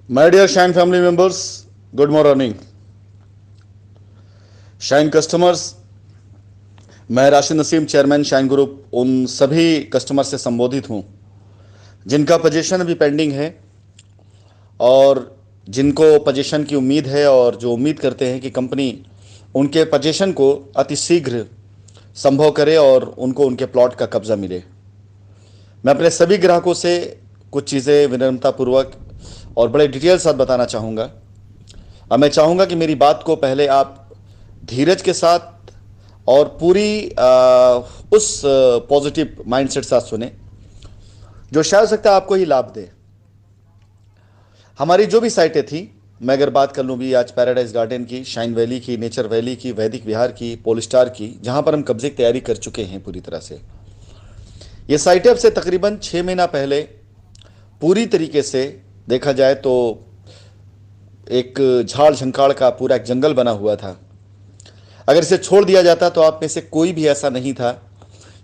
My dear Shine family members, good morning. Shine customers, मैं Rashid Naseem chairman Shine group उन सभी customer से संबोधित हूं जिनका पोजीशन अभी पेंडिंग है और जिनको पोजीशन की उम्मीद है और जो उम्मीद करते हैं कि कंपनी उनके पोजीशन को अतिशीघ्र संभव करे और उनको उनके प्लॉट का कब्जा मिले। मैं अपने सभी ग्राहकों से कुछ चीज़ें विनम्रतापूर्वक और बड़े डिटेल साथ बताना चाहूँगा। अब मैं चाहूँगा कि मेरी बात को पहले आप धीरज के साथ और पूरी उस पॉजिटिव माइंडसेट साथ सुने जो शायद हो सकता है आपको ही लाभ दे। हमारी जो भी साइटें थी, मैं अगर बात कर लूँ भी आज पैराडाइज गार्डन की, शाइन वैली की, नेचर वैली की, वैदिक विहार की, पोलस्टार की, जहाँ पर हम कब्जे की तैयारी कर चुके हैं पूरी तरह से, ये साइटें अब से तकरीबन 6 महीना पहले पूरी तरीके से देखा जाए तो एक झाड़ झंकाड़ का पूरा एक जंगल बना हुआ था। अगर इसे छोड़ दिया जाता तो आप में से कोई भी ऐसा नहीं था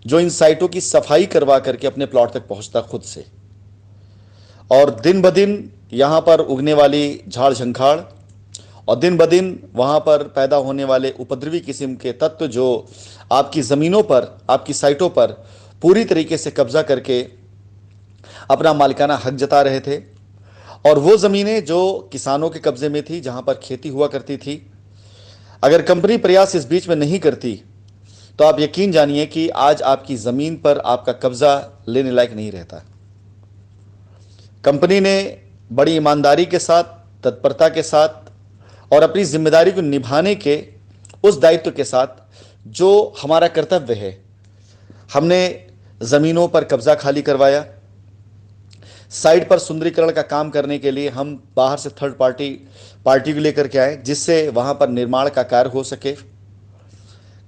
जो इन साइटों की सफाई करवा करके अपने प्लॉट तक पहुंचता खुद से। और दिन ब दिन यहाँ पर उगने वाली झाड़ झंखाड़ और दिन ब दिन वहाँ पर पैदा होने वाले उपद्रवी किस्म के तत्व जो आपकी ज़मीनों पर, आपकी साइटों पर पूरी तरीके से कब्जा करके अपना मालिकाना हक जता रहे थे। और वो ज़मीनें जो किसानों के कब्जे में थी, जहाँ पर खेती हुआ करती थी, अगर कंपनी प्रयास इस बीच में नहीं करती तो आप यकीन जानिए कि आज आपकी ज़मीन पर आपका कब्जा लेने लायक नहीं रहता। कंपनी ने बड़ी ईमानदारी के साथ, तत्परता के साथ और अपनी जिम्मेदारी को निभाने के उस दायित्व के साथ जो हमारा कर्तव्य है, हमने ज़मीनों पर कब्जा खाली करवाया। साइट पर सुंदरीकरण का काम करने के लिए हम बाहर से थर्ड पार्टी को लेकर के आए जिससे वहाँ पर निर्माण का कार्य हो सके।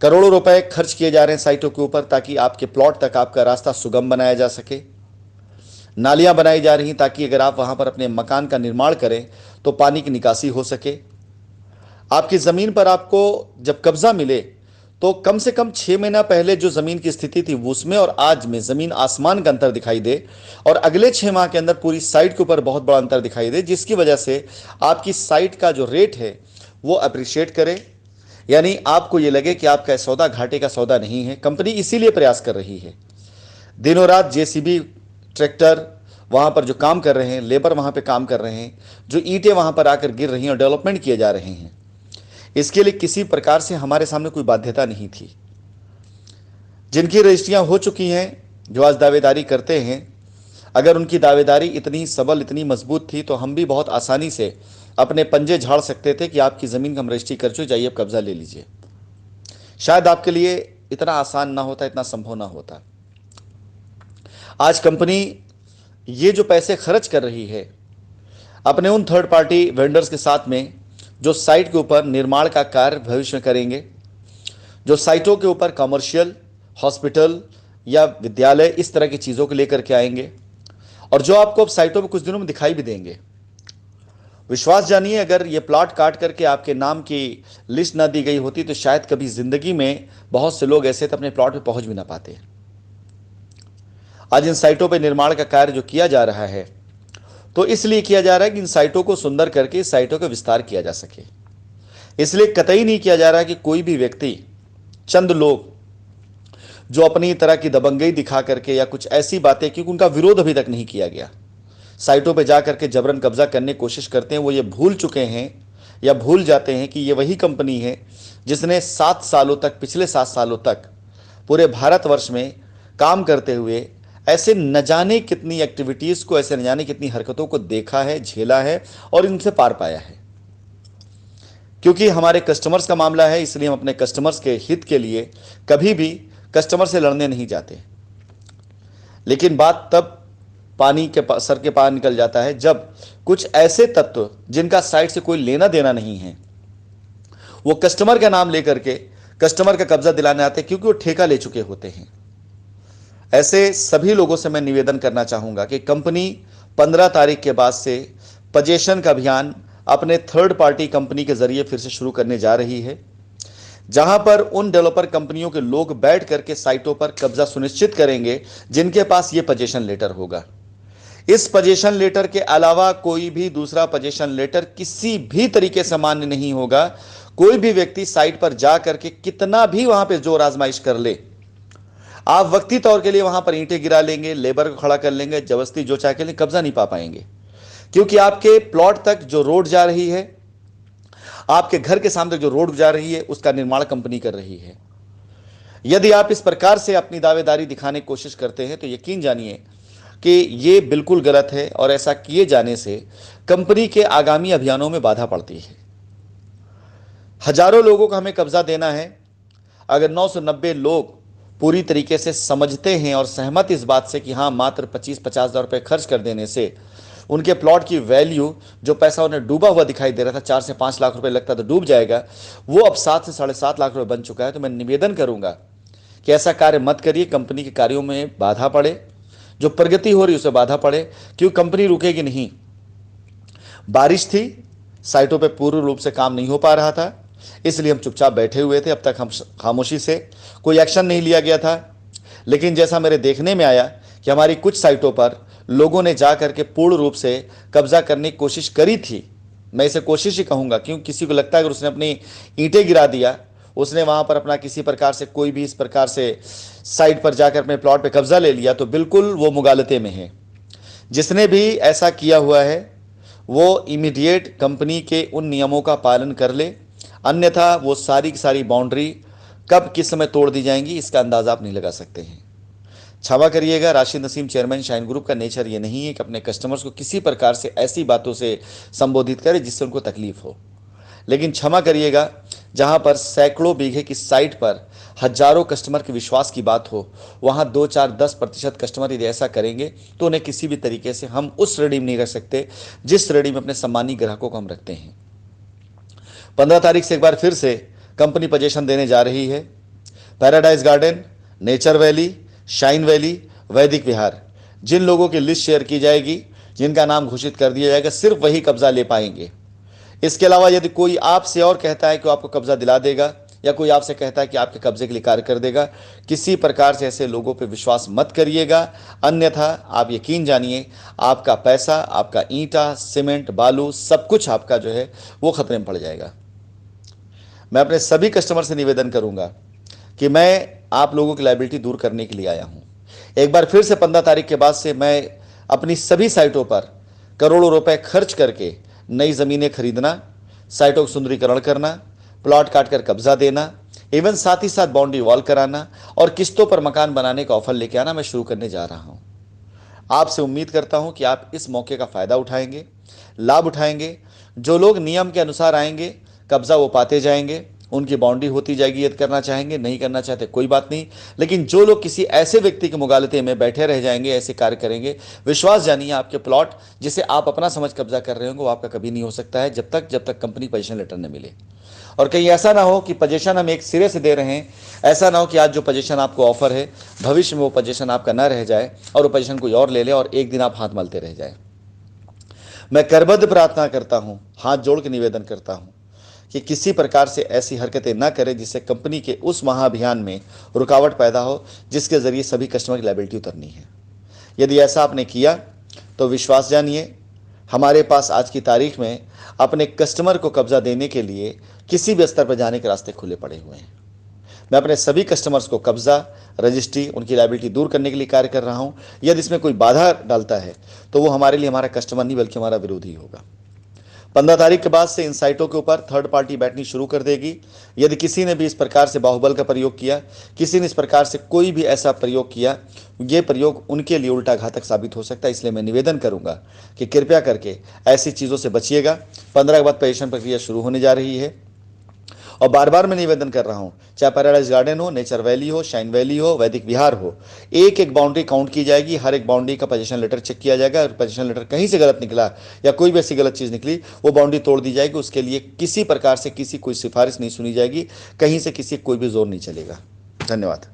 करोड़ों रुपए खर्च किए जा रहे हैं साइटों के ऊपर ताकि आपके प्लॉट तक आपका रास्ता सुगम बनाया जा सके। नालियां बनाई जा रही ताकि अगर आप वहाँ पर अपने मकान का निर्माण करें तो पानी की निकासी हो सके। आपकी ज़मीन पर आपको जब कब्जा मिले तो कम से कम 6 महीना पहले जो ज़मीन की स्थिति थी उसमें और आज में ज़मीन आसमान का अंतर दिखाई दे और अगले 6 माह के अंदर पूरी साइट के ऊपर बहुत बड़ा अंतर दिखाई दे, जिसकी वजह से आपकी साइट का जो रेट है वो अप्रिशिएट करे। यानी आपको ये लगे कि आपका सौदा घाटे का सौदा नहीं है। कंपनी इसीलिए प्रयास कर रही है, दिनों रात जेसीबी, ट्रैक्टर वहाँ पर जो काम कर रहे हैं, लेबर वहाँ पे काम कर रहे हैं, जो ईंटें वहाँ पर आकर गिर रही हैं और डेवलपमेंट किए जा रहे हैं, इसके लिए किसी प्रकार से हमारे सामने कोई बाध्यता नहीं थी। जिनकी रजिस्ट्रियाँ हो चुकी हैं, जो आज दावेदारी करते हैं, अगर उनकी दावेदारी इतनी सबल, इतनी मजबूत थी तो हम भी बहुत आसानी से अपने पंजे झाड़ सकते थे कि आपकी ज़मीन का हम रजिस्ट्री कर चुके, जाइए अब कब्जा ले लीजिए। शायद आपके लिए इतना आसान ना होता, इतना संभव ना होता। आज कंपनी ये जो पैसे खर्च कर रही है अपने उन थर्ड पार्टी वेंडर्स के साथ में जो साइट के ऊपर निर्माण का कार्य भविष्य में करेंगे, जो साइटों के ऊपर कमर्शियल, हॉस्पिटल या विद्यालय इस तरह की चीज़ों को लेकर के आएंगे और जो आपको अब साइटों में कुछ दिनों में दिखाई भी देंगे। विश्वास जानिए, अगर ये प्लॉट काट करके आपके नाम की लिस्ट ना दी गई होती तो शायद कभी ज़िंदगी में बहुत से लोग ऐसे तो अपने प्लॉट पे पहुंच भी ना पाते। आज इन साइटों पे निर्माण का कार्य जो किया जा रहा है तो इसलिए किया जा रहा है कि इन साइटों को सुंदर करके इस साइटों का विस्तार किया जा सके। इसलिए कतई नहीं किया जा रहा है कि कोई भी व्यक्ति, चंद लोग जो अपनी तरह की दबंगई दिखा करके या कुछ ऐसी बातें, क्योंकि उनका विरोध अभी तक नहीं किया गया, साइटों पे जा करके जबरन कब्जा करने की कोशिश करते हैं, वो ये भूल चुके हैं या भूल जाते हैं कि ये वही कंपनी है जिसने 7 सालों तक, पिछले 7 सालों तक पूरे भारतवर्ष में काम करते हुए ऐसे न जाने कितनी एक्टिविटीज़ को, ऐसे न जाने कितनी हरकतों को देखा है, झेला है और इनसे पार पाया है। क्योंकि हमारे कस्टमर्स का मामला है, इसलिए हम अपने कस्टमर्स के हित के लिए कभी भी कस्टमर से लड़ने नहीं जाते। लेकिन बात तब पानी के सर के पार निकल जाता है जब कुछ ऐसे तत्व जिनका साइट से कोई लेना देना नहीं है, वो कस्टमर का नाम लेकर के कस्टमर का कब्जा दिलाने आते हैं, क्योंकि वो ठेका ले चुके होते हैं। ऐसे सभी लोगों से मैं निवेदन करना चाहूँगा कि कंपनी 15 तारीख के बाद से पोजीशन का अभियान अपने थर्ड पार्टी कंपनी के जरिए फिर से शुरू करने जा रही है, जहां पर उन डेवलपर कंपनियों के लोग बैठ करके साइटों पर कब्जा सुनिश्चित करेंगे जिनके पास ये पोजीशन लेटर होगा। इस पोजीशन लेटर के अलावा कोई भी दूसरा पोजीशन लेटर किसी भी तरीके से मान्य नहीं होगा। कोई भी व्यक्ति साइट पर जा करके कितना भी वहां पे जोर आजमाइश कर ले, आप वक्ती तौर के लिए वहां पर ईंटें गिरा लेंगे, लेबर को खड़ा कर लेंगे, जबरदस्ती जो चाहे के लिए कब्जा नहीं पा पाएंगे। क्योंकि आपके प्लॉट तक जो रोड जा रही है, आपके घर के सामने जो रोड जा रही है, उसका निर्माण कंपनी कर रही है। यदि आप इस प्रकार से अपनी दावेदारी दिखाने की कोशिश करते हैं तो यकीन जानिए कि ये बिल्कुल गलत है और ऐसा किए जाने से कंपनी के आगामी अभियानों में बाधा पड़ती है। हजारों लोगों को हमें कब्जा देना है। अगर 990 लोग पूरी तरीके से समझते हैं और सहमत इस बात से कि हाँ, मात्र 25-50 हज़ार रुपये खर्च कर देने से उनके प्लॉट की वैल्यू, जो पैसा उन्हें डूबा हुआ दिखाई दे रहा था, 4 से 5 लाख रुपए लगता तो डूब जाएगा, वो अब 7 से 7.5 लाख रुपए बन चुका है। तो मैं निवेदन करूंगा कि ऐसा कार्य मत करिए, कंपनी के कार्यों में बाधा पड़े, जो प्रगति हो रही उसे बाधा पड़े, क्योंकि कंपनी रुकेगी नहीं। बारिश थी, साइटों पर पूर्ण रूप से काम नहीं हो पा रहा था, इसलिए हम चुपचाप बैठे हुए थे। अब तक हम खामोशी से कोई एक्शन नहीं लिया गया था। लेकिन जैसा मेरे देखने में आया कि हमारी कुछ साइटों पर लोगों ने जा करके पूर्ण रूप से कब्जा करने की कोशिश करी थी। मैं इसे कोशिश ही कहूँगा, क्योंकि किसी को लगता है अगर उसने अपनी ईंटें गिरा दिया, उसने वहाँ पर अपना किसी प्रकार से कोई भी इस प्रकार से साइट पर जाकर अपने प्लॉट पे कब्जा ले लिया, तो बिल्कुल वो मुगालते में है। जिसने भी ऐसा किया हुआ है वो इमीडिएट कंपनी के उन नियमों का पालन कर ले, अन्यथा वो सारी की सारी बाउंड्री कब किस समय तोड़ दी जाएंगी इसका अंदाजा आप नहीं लगा सकते हैं। क्षमा करिएगा, Rashid Naseem chairman Shine group का नेचर ये नहीं है कि अपने कस्टमर्स को किसी प्रकार से ऐसी बातों से संबोधित करे जिससे उनको तकलीफ हो। लेकिन क्षमा करिएगा, जहां पर सैकड़ों बीघे की साइट पर हजारों कस्टमर के विश्वास की बात हो, वहां 2, 4, 10% कस्टमर यदि ऐसा करेंगे तो उन्हें किसी भी तरीके से हम उस श्रेणी में नहीं रख सकते जिस श्रेणी में अपने सम्मानी ग्राहकों को हम रखते हैं। 15 तारीख से एक बार फिर से कंपनी पोजीशन देने जा रही है। Paradise garden, nature valley, shine valley, वैदिक विहार, जिन लोगों की लिस्ट शेयर की जाएगी, जिनका नाम घोषित कर दिया जाएगा, सिर्फ वही कब्जा ले पाएंगे। इसके अलावा यदि कोई आपसे और कहता है कि आपको कब्जा दिला देगा, या कोई आपसे कहता है कि आपके कब्जे के लिए कार्य कर देगा, किसी प्रकार से ऐसे लोगों पर विश्वास मत करिएगा। अन्यथा आप यकीन जानिए, आपका पैसा, आपका ईंटा, सीमेंट, बालू, सब कुछ आपका जो है वो खतरे में पड़ जाएगा। मैं अपने सभी कस्टमर से निवेदन करूंगा कि मैं आप लोगों की लायबिलिटी दूर करने के लिए आया हूं। एक बार फिर से 15 तारीख के बाद से मैं अपनी सभी साइटों पर करोड़ों रुपए खर्च करके नई ज़मीनें खरीदना, साइटों का सुंदरीकरण करना, प्लॉट काट कर कब्जा देना, इवन साथ ही साथ बाउंड्री वॉल कराना और किस्तों पर मकान बनाने का ऑफर लेके आना मैं शुरू करने जा रहा हूं। आपसे उम्मीद करता हूं कि आप इस मौके का फ़ायदा उठाएंगे, लाभ उठाएंगे। जो लोग नियम के अनुसार आएंगे, कब्जा वो पाते जाएंगे, उनकी बाउंड्री होती जाएगी। यदि करना चाहेंगे, नहीं करना चाहते कोई बात नहीं। लेकिन जो लोग किसी ऐसे व्यक्ति के मुगालते में बैठे रह जाएंगे, ऐसे कार्य करेंगे, विश्वास जानिए आपके प्लॉट जिसे आप अपना समझ कब्जा कर रहे होंगे वो आपका कभी नहीं हो सकता है, जब तक कंपनी पोजीशन लेटर न मिले। और कहीं ऐसा ना हो कि पोजीशन हम एक सिरे से दे रहे हैं, ऐसा ना हो कि आज जो पोजीशन आपको ऑफर है भविष्य में वो पोजीशन आपका ना रह जाए और वो पोजीशन कोई और ले ले और एक दिन आप हाथ मलते रह जाए। मैं करबद्ध प्रार्थना करता हूं, हाथ जोड़ के निवेदन करता हूं कि किसी प्रकार से ऐसी हरकतें ना करें जिससे कंपनी के उस महाअभियान में रुकावट पैदा हो जिसके जरिए सभी कस्टमर की लायबिलिटी उतरनी है। यदि ऐसा आपने किया तो विश्वास जानिए, हमारे पास आज की तारीख में अपने कस्टमर को कब्जा देने के लिए किसी भी स्तर पर जाने के रास्ते खुले पड़े हुए हैं। मैं अपने सभी कस्टमर्स को कब्जा, रजिस्ट्री, उनकी लायबिलिटी दूर करने के लिए कार्य कर रहा हूं। यदि इसमें कोई बाधा डालता है तो वो हमारे लिए हमारा कस्टमर नहीं बल्कि हमारा विरोधी होगा। 15 तारीख के बाद से इन साइटों के ऊपर थर्ड पार्टी बैठनी शुरू कर देगी। यदि किसी ने भी इस प्रकार से बाहुबल का प्रयोग किया, किसी ने इस प्रकार से कोई भी ऐसा प्रयोग किया, ये प्रयोग उनके लिए उल्टा घातक साबित हो सकता है। इसलिए मैं निवेदन करूंगा कि कृपया करके ऐसी चीज़ों से बचिएगा। 15 के बाद पोजीशन प्रक्रिया शुरू होने जा रही है और बार बार मैं निवेदन कर रहा हूं, चाहे पैराडाइज गार्डन हो, नेचर वैली हो, शाइन वैली हो, वैदिक विहार हो, एक एक बाउंड्री काउंट की जाएगी। हर एक बाउंड्री का पोजीशन लेटर चेक किया जाएगा। अगर पोजीशन लेटर कहीं से गलत निकला या कोई भी ऐसी गलत चीज़ निकली, वो बाउंड्री तोड़ दी जाएगी। उसके लिए किसी प्रकार से किसी कोई सिफारिश नहीं सुनी जाएगी, कहीं से किसी कोई भी जोर नहीं चलेगा। धन्यवाद।